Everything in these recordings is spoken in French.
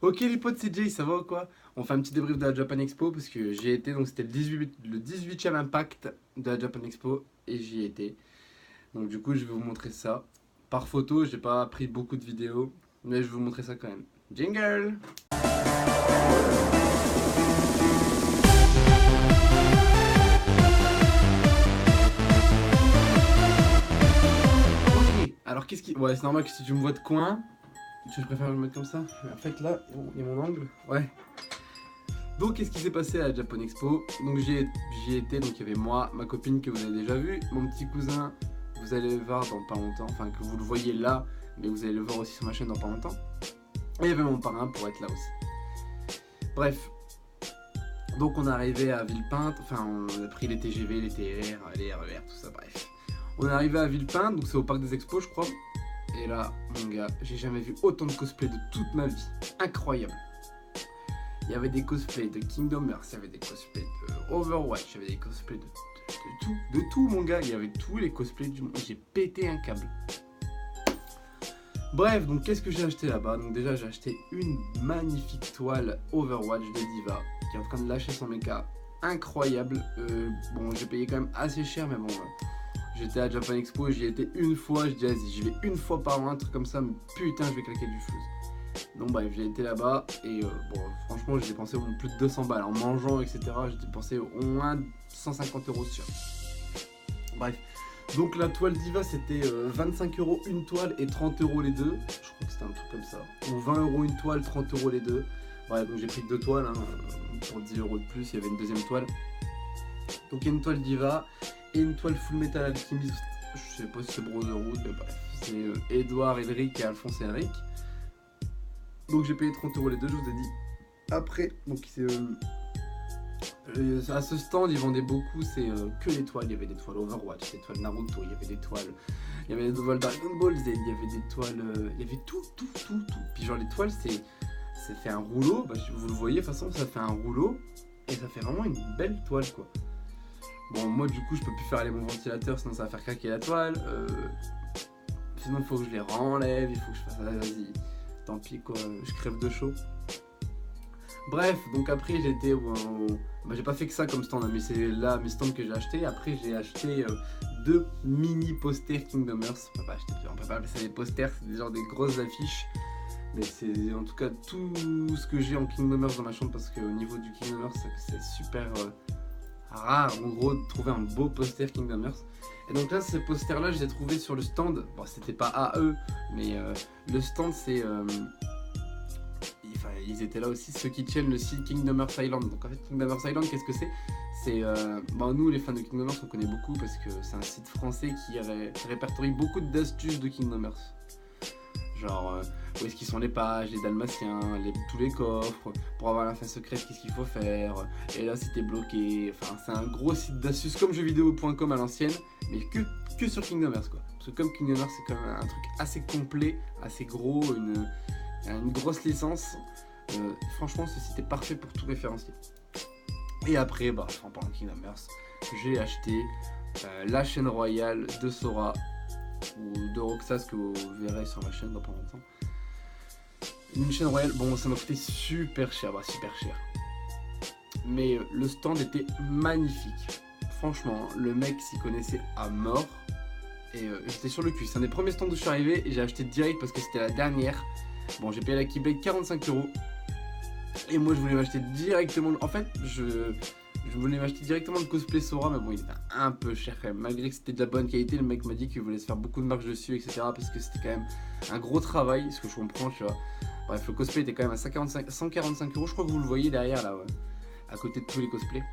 Ok les potes, c'est Jay, ça va ou quoi? On fait un petit débrief de la Japan Expo parce que j'y étais, donc c'était le 18e impact de la Japan Expo et j'y étais. Donc du coup, je vais vous montrer ça. Par photo, j'ai pas pris beaucoup de vidéos, mais je vais vous montrer ça quand même. Jingle! Ok, alors qu'est-ce qui... Ouais, c'est normal que si tu me vois de coin, je préfère me mettre comme ça. Mais en fait là, il y a mon angle. Ouais. Donc qu'est-ce qui s'est passé à la Japan Expo? Donc j'y étais, donc il y avait moi, ma copine que vous avez déjà vue, mon petit cousin, vous allez le voir dans pas longtemps, enfin que vous le voyez là, mais vous allez le voir aussi sur ma chaîne dans pas longtemps. Et il y avait mon parrain pour être là aussi. Bref, donc on est arrivé à Villepinte, enfin on a pris les TGV, les TR, les RER, tout ça, bref. On est arrivé à Villepinte, donc c'est au parc des expos je crois. Et là, mon gars, j'ai jamais vu autant de cosplay de toute ma vie. Incroyable. Il y avait des cosplays de Kingdom Hearts, il y avait des cosplays de Overwatch, il y avait des cosplays de tout mon gars, il y avait tous les cosplays du monde. J'ai pété un câble. Bref, donc qu'est-ce que j'ai acheté là-bas? Donc déjà j'ai acheté une magnifique toile Overwatch de Diva qui est en train de lâcher son mecha. Incroyable. Bon, j'ai payé quand même assez cher, mais bon, j'étais à Japan Expo, j'y étais une fois, je dis vas-y, j'y vais une fois par an, un truc comme ça, mais putain, je vais claquer du flouze. Donc bref, j'ai été là-bas et bon, franchement, j'ai dépensé au moins plus de 200 balles en mangeant, etc. J'ai dépensé au moins 150 euros sur. Bref, donc la toile Diva c'était 25 euros une toile et 30 euros les deux. Je crois que c'était un truc comme ça. Ou 20 euros une toile, 30 euros les deux. Bref, donc j'ai pris deux toiles hein, pour 10 euros de plus. Il y avait une deuxième toile. Donc il y a une toile Diva et une toile Full Metal Alchemist. Je sais pas si c'est Brotherhood, mais bref. C'est Edouard, Elric et Alphonse et Elric. Donc j'ai payé 30 euros les deux, je vous ai dit. Après, donc c'est à ce stand, ils vendaient beaucoup, c'est que les toiles. Il y avait des toiles Overwatch, des toiles Naruto, il y avait des toiles, il y avait des toiles Dragon Ball Z, il y avait des toiles, il y avait tout. Puis genre les toiles, ça fait un rouleau. Bah, vous le voyez, de toute façon, ça fait un rouleau et ça fait vraiment une belle toile quoi. Bon, moi du coup, je peux plus faire aller mon ventilateur, sinon ça va faire craquer la toile. Sinon, il faut que je les renlève, il faut que je fasse, vas-y, tant pis quoi, je crève de chaud. Bref, donc après j'étais bah, j'ai pas fait que ça comme stand, hein, mais c'est là mes stands que j'ai acheté. Après j'ai acheté deux mini posters Kingdom Hearts. On peut pas appeler ça des posters, c'est des genre des grosses affiches. Mais c'est en tout cas tout ce que j'ai en Kingdom Hearts dans ma chambre parce qu'au niveau du Kingdom Hearts c'est super rare en gros de trouver un beau poster Kingdom Hearts. Et donc là ces posters là je les ai trouvés sur le stand. Bon c'était pas à eux, mais le stand c'est... Enfin, ils étaient là aussi, ceux qui tiennent le site Kingdom Hearts Island. Donc en fait, Kingdom Hearts Island, qu'est-ce que c'est? C'est, bah, nous les fans de Kingdom Hearts, on connaît beaucoup parce que c'est un site français qui répertorie beaucoup d'astuces de Kingdom Hearts. Genre, où est-ce qu'ils sont les pages, les dalmatiens, tous les coffres, pour avoir la fin secrète, qu'est-ce qu'il faut faire, et là c'était bloqué. Enfin, c'est un gros site d'astuces comme jeuxvideo.com à l'ancienne, mais que sur Kingdom Hearts quoi. Parce que comme Kingdom Hearts, c'est quand même un truc assez complet, assez gros, une grosse licence. Franchement, ce site est parfait pour tout référencier. Et après, bah, en parlant de Kingdom Hearts, j'ai acheté la chaîne royale de Sora ou de Roxas que vous verrez sur ma chaîne dans pas longtemps. Une chaîne royale, bon, ça m'a coûté super cher, mais le stand était magnifique. Franchement, le mec s'y connaissait à mort. Et j'étais sur le cul. C'est un des premiers stands où je suis arrivé et j'ai acheté direct parce que c'était la dernière. Bon, j'ai payé la Keyblade 45 euros. Et moi, je voulais m'acheter directement. En fait, je voulais m'acheter directement le cosplay Sora, mais bon, il était un peu cher quand même. Malgré que c'était de la bonne qualité, le mec m'a dit qu'il voulait se faire beaucoup de marge dessus, etc. Parce que c'était quand même un gros travail, ce que je comprends, tu vois. Bref, le cosplay était quand même à 145 euros. Je crois que vous le voyez derrière là, ouais. À côté de tous les cosplays.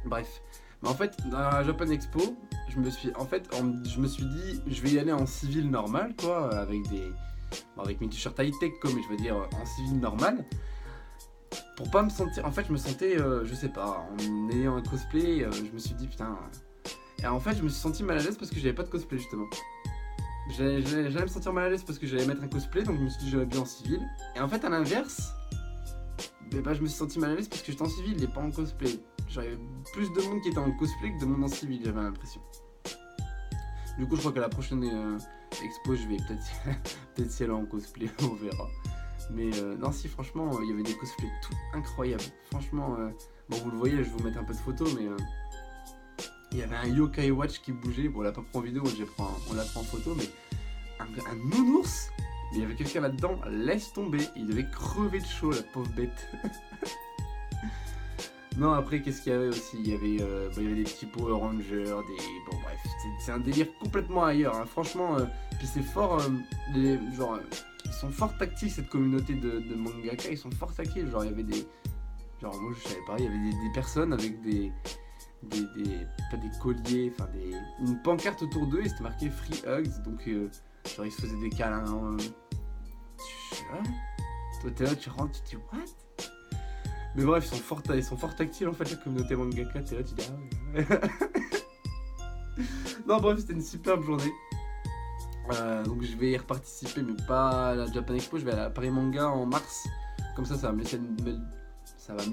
Bref. Mais en fait, dans la Japan Expo, je me suis dit, je vais y aller en civil normal, quoi, avec mes t-shirts high-tech, comme je veux dire, en civil normal. Pour pas me sentir. En fait, je me sentais, je sais pas, en ayant un cosplay, je me suis dit putain. Et en fait, je me suis senti mal à l'aise parce que j'avais pas de cosplay justement. J'allais me sentir mal à l'aise parce que j'allais mettre un cosplay, donc je me suis dit j'aurais bien en civil. Et en fait, à l'inverse, bah, je me suis senti mal à l'aise parce que j'étais en civil et pas en cosplay. J'avais plus de monde qui était en cosplay que de monde en civil, j'avais l'impression. Du coup, je crois qu'à la prochaine expo, je vais peut-être y aller en cosplay, on verra. Mais non, si, franchement, il y avait des cosplays tout incroyables. Franchement, bon, vous le voyez, je vais vous mettre un peu de photos, mais il y avait un Yokai Watch qui bougeait. Bon, on l'a pas pris en vidéo, on l'a pris en photo, mais un nounours. Mais il y avait quelqu'un là-dedans, laisse tomber. Il devait crever de chaud, la pauvre bête. Non, après, qu'est-ce qu'il y avait aussi? Il y avait des petits Power Rangers, bon, bref, c'est un délire complètement ailleurs. Hein. Franchement, puis c'est fort, ils sont fort tactiles, cette communauté de mangaka. Ils sont fort tactiles. Genre, il y avait des. Genre, moi, je savais pas, il y avait des personnes avec pas des colliers, enfin, une pancarte autour d'eux et c'était marqué Free Hugs. Donc, genre, ils se faisaient des câlins. Toi, t'es là, tu rentres, tu te dis, what? Mais bref, ils sont fort tactiles en fait, la communauté mangaka, t'es là, tu dis ah ouais. Non, bref, c'était une superbe journée. Donc je vais y reparticiper, mais pas à la Japan Expo, je vais à la Paris Manga en mars. Comme ça va me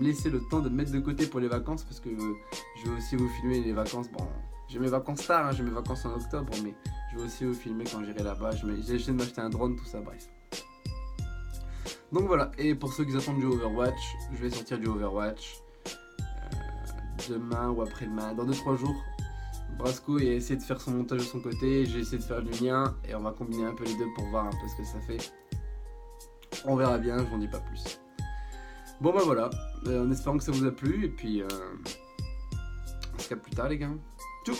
laisser le temps de me mettre de côté pour les vacances, parce que je vais aussi vous filmer les vacances. Bon, j'ai mes vacances tard, hein, j'ai mes vacances en octobre, mais je vais aussi vous filmer quand j'irai là-bas. J'ai essayé de m'acheter un drone, tout ça, bref. Donc voilà, et pour ceux qui attendent du Overwatch, je vais sortir du Overwatch demain ou après-demain, dans 2-3 jours. Brasco a essayé de faire son montage de son côté, j'ai essayé de faire le mien, et on va combiner un peu les deux pour voir un peu ce que ça fait. On verra bien, je n'en dis pas plus. Bon bah voilà, en espérant que ça vous a plu, et puis on se capte plus tard les gars. Tchou.